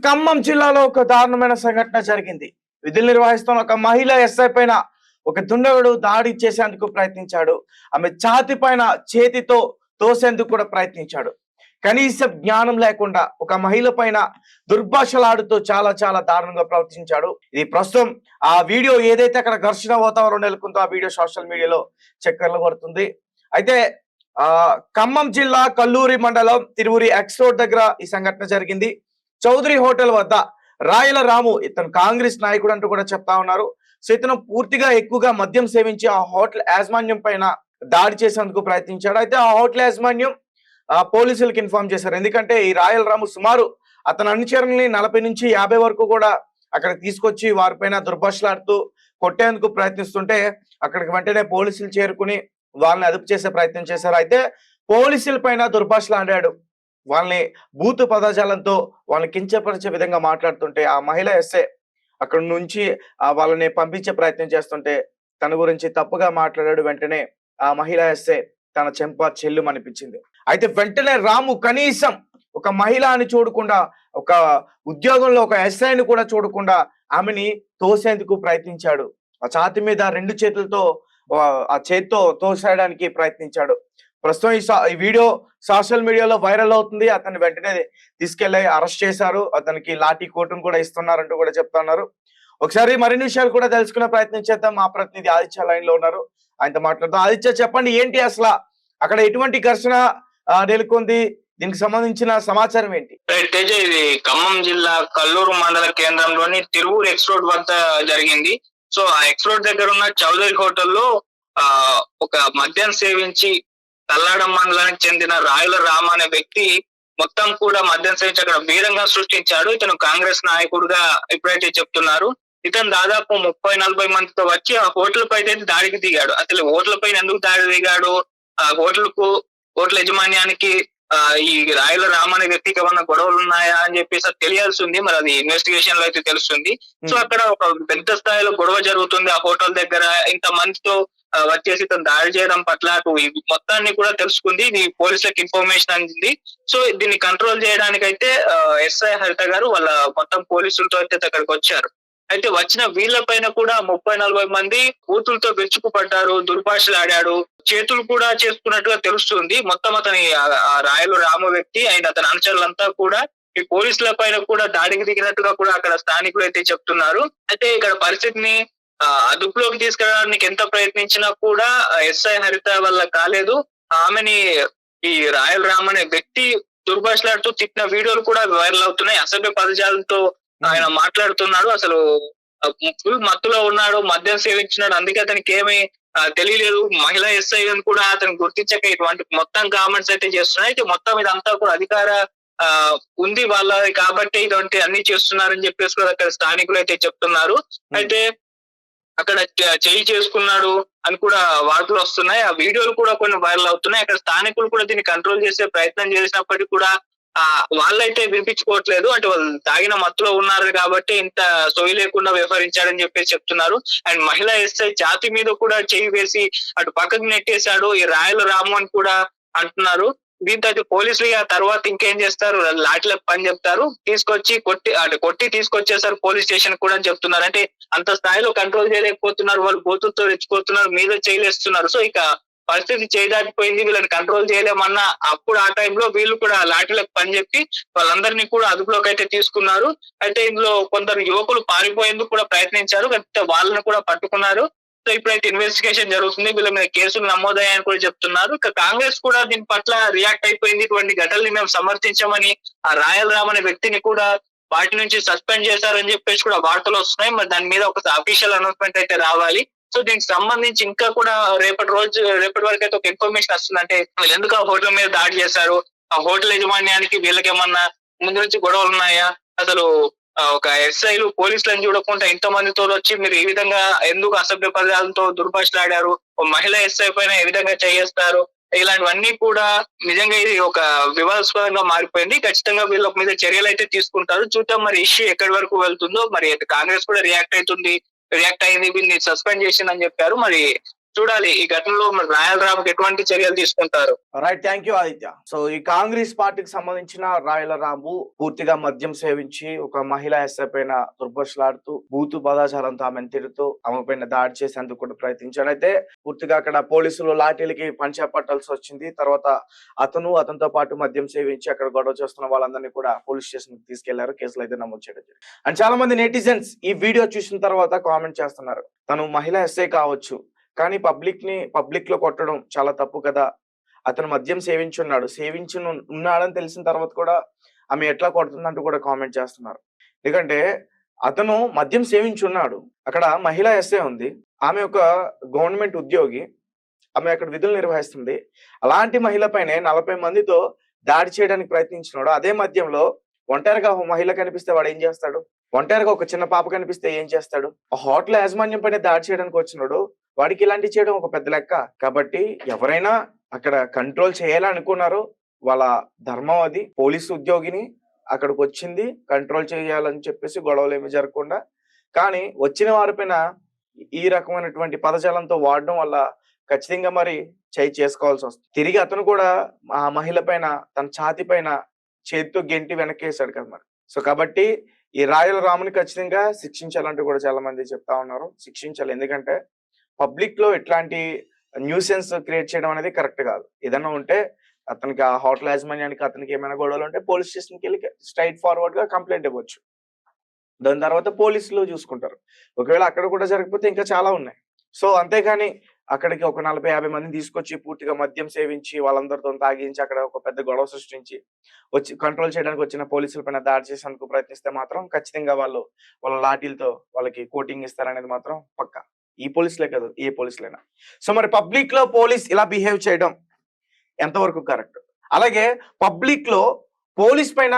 ఖమ్మం జిల్లాలో ఒక దారుణమైన సంఘటన జరిగింది. విధులు నిర్వహిస్తున్న ఒక మహిళ ఎస్ఐ పైన ఒక దుండగుడు దాడి చేసేందుకు ప్రయత్నించాడు. ఆమె ఛాతి పైన చేతితో తోసేందుకు కూడా ప్రయత్నించాడు. కనీస జ్ఞానం లేకుండా ఒక మహిళ పైన దుర్భాషలాడుతూ చాలా చాలా దారుణంగా ప్రవర్తించాడు. ఇది ప్రస్తుతం ఆ వీడియో ఏదైతే అక్కడ ఘర్షణ వాతావరణం నెలకొందో ఆ వీడియో సోషల్ మీడియాలో చక్కర్లు కొడుతుంది. అయితే ఖమ్మం జిల్లా కల్లూరి మండలం తిరువురి ఎక్స్ రోడ్ దగ్గర ఈ సంఘటన జరిగింది. చౌదరి హోటల్ వద్ద రాయల రాము ఇతను కాంగ్రెస్ నాయకుడు అంటూ కూడా చెప్తా ఉన్నారు. సో ఇతను పూర్తిగా ఎక్కువగా మద్యం సేవించి ఆ హోటల్ యాజమాన్యం పైన దాడి చేసేందుకు ప్రయత్నించాడు. అయితే ఆ హోటల్ యాజమాన్యం పోలీసులకు ఇన్ఫార్మ్ చేశారు. ఎందుకంటే ఈ రాయల రాము సుమారు అతని అనుచరుల్ని 40 నుంచి 50 వరకు కూడా అక్కడ తీసుకొచ్చి వారిపైన దుర్భాషలాడుతూ కొట్టేందుకు ప్రయత్నిస్తుంటే అక్కడికి వెంటనే పోలీసులు చేరుకుని వాళ్ళని అదుపు చేసే ప్రయత్నం చేశారు. అయితే పోలీసుల పైన దుర్భాషలాడాడు. వాళ్ళని బూతు పదజాలంతో వాళ్ళని కించపరిచే విధంగా మాట్లాడుతుంటే ఆ మహిళ ఎస్ఏ అక్కడ నుంచి వాళ్ళని పంపించే ప్రయత్నం చేస్తుంటే తన గురించి తప్పుగా మాట్లాడాడు. వెంటనే ఆ మహిళ ఎస్ఏ తన చెంప చెల్లుమనిపించింది. అయితే వెంటనే రాము కనీసం ఒక మహిళ అని చూడకుండా, ఒక ఉద్యోగంలో ఒక ఎస్ఐని కూడా చూడకుండా ఆమెని తోసేందుకు ప్రయత్నించాడు. ఆ ఛాతి మీద 2 చేతులతో ఆ చేత్తో తోసేయడానికి ప్రయత్నించాడు. ప్రస్తుతం ఈ వీడియో సోషల్ మీడియాలో వైరల్ అవుతుంది. అతన్ని వెంటనే తీసుకెళ్లి అరెస్ట్ చేశారు. అతనికి లాఠీ కోటును కూడా ఇస్తున్నారంటూ కూడా చెప్తున్నారు. ఒకసారి మరిన్ని విషయాలు కూడా తెలుసుకునే ప్రయత్నం చేద్దాం. మా ప్రతినిధి ఆదిత్య లైన్ లో ఉన్నారు, ఆయనతో మాట్లాడదాం. ఆదిత్య, చెప్పండి, ఏంటి అసలు అక్కడ ఎటువంటి ఘర్షణ నెలకొంది? దీనికి సంబంధించిన సమాచారం ఏంటి? తేజ, ఇది ఖమ్మం జిల్లా కల్లూరు మండల కేంద్రంలోని తిరువూరు ఎక్స్ రోడ్ వద్ద జరిగింది. సో ఆ ఎక్స్ రోడ్ దగ్గర ఉన్న చౌదరి హోటల్లో ఒక మద్యం సేవించి తల్లాడం మండలానికి చెందిన రాయల రామ అనే వ్యక్తి మొత్తం కూడా మద్యం సేవించి అక్కడ బీరంగా సృష్టించాడు. ఇతను కాంగ్రెస్ నాయకుడుగా ఇప్పుడైతే చెప్తున్నారు. ఇతను దాదాపు 30-40 మందితో వచ్చి ఆ హోటల్ పై దాడికి దిగాడు. అసలు హోటల్ పైన ఎందుకు దాడి దిగాడు, ఆ హోటల్ యజమాన్యానికి ఈ రాయల రామ అనే వ్యక్తికి ఏమన్నా గొడవలు ఉన్నాయా అని చెప్పేసి తెలియాల్సి ఉంది. మరి అది ఇన్వెస్టిగేషన్ లో అయితే తెలుస్తుంది. సో అక్కడ ఒక పెద్ద స్థాయిలో గొడవ జరుగుతుంది ఆ హోటల్ దగ్గర. ఇంత మందితో వచ్చేసి తను దాడి చేయడం పట్ల మొత్తాన్ని కూడా తెలుసుకుంది. ఇది పోలీసులకు ఇన్ఫర్మేషన్ అందింది. సో దీన్ని కంట్రోల్ చేయడానికి అయితే ఎస్ఐ హరిత గారు వాళ్ళ మొత్తం పోలీసులతో అయితే అక్కడికి వచ్చారు. అయితే వచ్చిన వీళ్ళ పైన కూడా 30-40 మంది కూతులతో విరుచుకుపడ్డారు, దుర్భాషలు ఆడాడు, చేతులు కూడా చేసుకున్నట్టుగా తెలుస్తుంది. మొత్తం అతని రాయలు రామ వ్యక్తి ఆయన అతని అనుచరులంతా కూడా ఈ పోలీసుల పైన కూడా దాడికి దిగినట్టుగా కూడా అక్కడ స్థానికులు అయితే చెప్తున్నారు. అయితే ఇక్కడ పరిస్థితిని అదుపులోకి తీసుకెళ్ళడానికి ఎంత ప్రయత్నించినా కూడా ఎస్ఐ హరిత వల్ల కాలేదు. ఆమెని ఈ రాయల రామ్ అనే వ్యక్తి దుర్భాషలాడుతూ తిట్టిన వీడియోలు కూడా వైరల్ అవుతున్నాయి. అసభ్య పదజాలతో ఆయన మాట్లాడుతున్నాడు. అసలు ఫుల్ మత్తులో ఉన్నాడు, మద్యం సేవించినాడు, అందుకే అతనికి ఏమీ తెలియలేదు. మహిళా ఎస్ఐ అని కూడా అతను గుర్తించక ఇటువంటి మొత్తం కామెంట్స్ అయితే చేస్తున్నాయి. అయితే మొత్తం ఇదంతా కూడా అధికార ఉంది వాళ్ళది కాబట్టి ఇటువంటి అన్ని చేస్తున్నారని చెప్పేసి కూడా అక్కడ స్థానికులు అయితే చెప్తున్నారు. అయితే అక్కడ చేయి చేసుకున్నాడు అని కూడా వార్తలు వస్తున్నాయి. ఆ వీడియోలు కూడా కొన్ని వైరల్ అవుతున్నాయి. అక్కడ స్థానికులు కూడా దీన్ని కంట్రోల్ చేసే ప్రయత్నం చేసినప్పటికీ కూడా వాళ్ళైతే వినిపించుకోవట్లేదు. అంటే వాళ్ళు తాగిన మత్తులో ఉన్నారు కాబట్టి ఇంత సోయి లేకుండా వ్యవహరించాడని చెప్పేసి చెప్తున్నారు. అండ్ మహిళా ఎస్ఐ ఛాతి మీద కూడా చేయి వేసి అటు పక్కకు నెట్టేశాడు ఈ రాయల రాము అని కూడా అంటున్నారు. దీంతో అయితే పోలీసులు ఆ తర్వాత ఇంకేం చేస్తారు, లాఠీలకు పని చెప్తారు, తీసుకొచ్చి కొట్టి తీసుకొచ్చేసారు పోలీస్ స్టేషన్ కూడా అని చెప్తున్నారు. అంటే అంత స్థాయిలో కంట్రోల్ చేయలేకపోతున్నారు, వాళ్ళు బోతులతో రెచ్చిపోతున్నారు, మీద చేయలేస్తున్నారు. సో ఇక పరిస్థితి చేయదాటిపోయింది, వీళ్ళని కంట్రోల్ చేయలేమన్నా అప్పుడు ఆ టైంలో వీళ్ళు కూడా లాఠీలకు పని చెప్పి వాళ్ళందరినీ కూడా అదుపులోకి అయితే తీసుకున్నారు. అయితే ఇందులో కొందరు యువకులు పారిపోయేందుకు కూడా ప్రయత్నించారు, వాళ్ళని కూడా పట్టుకున్నారు. సో ఇప్పుడైతే ఇన్వెస్టిగేషన్ జరుగుతుంది, వీళ్ళ మీద కేసులు నమోదయ్యాయని కూడా చెప్తున్నారు. ఇక కాంగ్రెస్ కూడా దీని పట్ల రియాక్ట్ అయిపోయింది. ఇటువంటి ఘటనల్ని మేము సమర్థించామని ఆ రాయల రామ్ అనే వ్యక్తిని కూడా వాటి నుంచి సస్పెండ్ చేశారని చెప్పేసి కూడా వార్తలు వస్తున్నాయి. మరి దాని మీద ఒక అఫీషియల్ అనౌన్స్మెంట్ అయితే రావాలి. సో దీనికి సంబంధించి ఇంకా కూడా రేపటి వరకు అయితే ఒక ఇన్ఫర్మేషన్ వస్తుంది. అంటే వీళ్ళు ఎందుకు ఆ హోటల్ మీద దాడి చేశారు, ఆ హోటల్ యజమాన్యానికి వీళ్ళకి ఏమన్నా ముందు నుంచి గొడవలు ఉన్నాయా, అసలు ఒక ఎస్ఐలు పోలీసులను చూడకుండా ఇంత మందితో వచ్చి మీరు ఈ విధంగా ఎందుకు అసభ్య పదాలతో దుర్భాషలాడారు, మహిళా ఎస్ఐ పైన ఏ విధంగా చేస్తారు, ఇలాంటివన్నీ కూడా నిజంగా ఇది ఒక వివాదాస్పదంగా మారిపోయింది. ఖచ్చితంగా వీళ్ళ మీద చర్యలు అయితే తీసుకుంటారు. చూద్దాం మరి ఇష్యూ ఎక్కడి వరకు వెళ్తుందో. మరి కాంగ్రెస్ కూడా రియాక్ట్ అయింది, వీళ్ళని సస్పెండ్ చేసిందని చెప్పారు. మరి చూడాలి ఈ ఘటనలో మరి రాయల్ రామ్కి ఎటువంటి చర్యలు తీసుకుంటారు. Right, thank you Aditya. So ఈ కాంగ్రెస్ పార్టీకి సంబంధించిన రాయల రాము పూర్తిగా మద్యం సేవించి ఒక మహిళా ఎస్ఐ పైన దుర్భాషలాడుతూ బూతు పదాచారంతో ఆమెను తిడుతూ ఆమె పైన దాడి చేసేందుకు కూడా ప్రయత్నించాడు. అయితే పూర్తిగా అక్కడ పోలీసులు లాఠీలకి పంచేపట్టాల్సి వచ్చింది. తర్వాత అతనితో పాటు మద్యం సేవించి అక్కడ గొడవ చేస్తున్న వాళ్ళందరినీ కూడా పోలీస్ స్టేషన్ కి తీసుకెళ్లారు. కేసులు అయితే నమోదు చేయడం జరిగింది. అండ్ చాలా మంది నెటిజన్స్ ఈ వీడియో చూసిన తర్వాత కామెంట్ చేస్తున్నారు, తను మహిళా ఎస్ఐ కావచ్చు కానీ పబ్లిక్ లో కొట్టడం చాలా తప్పు కదా, అతను మద్యం ఉన్నాడని తెలిసిన తర్వాత కూడా ఆమె ఎట్లా కొడుతుందంటూ కూడా కామెంట్ చేస్తున్నారు. ఎందుకంటే అతను మద్యం సేవించున్నాడు, అక్కడ మహిళా ఎస్ఐ ఉంది, ఆమె ఒక గవర్నమెంట్ ఉద్యోగి, ఆమె అక్కడ విధులు నిర్వహిస్తుంది. అలాంటి మహిళ పైనే 40 మందితో దాడి చేయడానికి ప్రయత్నించినాడు. అదే మద్యంలో ఒంటరిగా ఒక మహిళ కనిపిస్తే వాడు ఏం చేస్తాడు, ఒంటరిగా ఒక చిన్న పాప కనిపిస్తే ఏం చేస్తాడు, ఆ హోటల్ యాజమాన్యం పైన దాడి చేయడానికి వచ్చినాడు, వాడికి ఇలాంటి చేయడం ఒక పెద్ద లెక్క. కాబట్టి ఎవరైనా అక్కడ కంట్రోల్ చేయాలనుకున్నారు, వాళ్ళ ధర్మం అది. పోలీసు ఉద్యోగిని అక్కడికి వచ్చింది కంట్రోల్ చేయాలని చెప్పేసి గొడవలు ఏమి జరగకుండా, కానీ వచ్చిన వారిపైన ఈ రకమైనటువంటి పదజాలంతో వాడడం వల్ల ఖచ్చితంగా మరి చేసుకోవాల్సి వస్తుంది. తిరిగి అతను కూడా ఆ మహిళ పైన తన ఛాతి పైన చేతితో గెంటి వెనక్కేసాడు కదా మరి. సో కాబట్టి ఈ రాయల రాముని ఖచ్చితంగా శిక్షించాలంటూ కూడా చాలా మంది చెప్తా ఉన్నారు. శిక్షించాలి, ఎందుకంటే పబ్లిక్ లో ఇట్లాంటి న్యూసెన్స్ క్రియేట్ చేయడం అనేది కరెక్ట్ కాదు. ఏదైనా ఉంటే అతనికి ఆ హోటల్ యాజమాన్యానికి అతనికి ఏమైనా గొడవలు ఉంటే పోలీస్ స్టేషన్కి వెళ్ళి స్ట్రైట్ ఫార్వర్డ్ గా కంప్లైంట్ ఇవ్వచ్చు. దాని తర్వాత పోలీసులు చూసుకుంటారు. ఒకవేళ అక్కడ కూడా జరగకపోతే ఇంకా చాలా ఉన్నాయి. సో అంతేగాని అక్కడికి ఒక 40-50 మందిని తీసుకొచ్చి పూర్తిగా మద్యం సేవించి వాళ్ళందరితో తాగించి అక్కడ ఒక పెద్ద గొడవ సృష్టించి వచ్చి కంట్రోల్ చేయడానికి వచ్చిన పోలీసుల పైన దాడి చేసేందుకు ప్రయత్నిస్తే మాత్రం ఖచ్చితంగా వాళ్ళ లాఠీలతో వాళ్ళకి కోటింగ్ ఇస్తారనేది మాత్రం పక్కా. ఈ పోలీసులే కాదు, ఏ పోలీసులైనా. సో మరి పబ్లిక్ లో పోలీస్ ఇలా బిహేవ్ చేయడం ఎంతవరకు కరెక్ట్, అలాగే పబ్లిక్ లో పోలీస్ పైన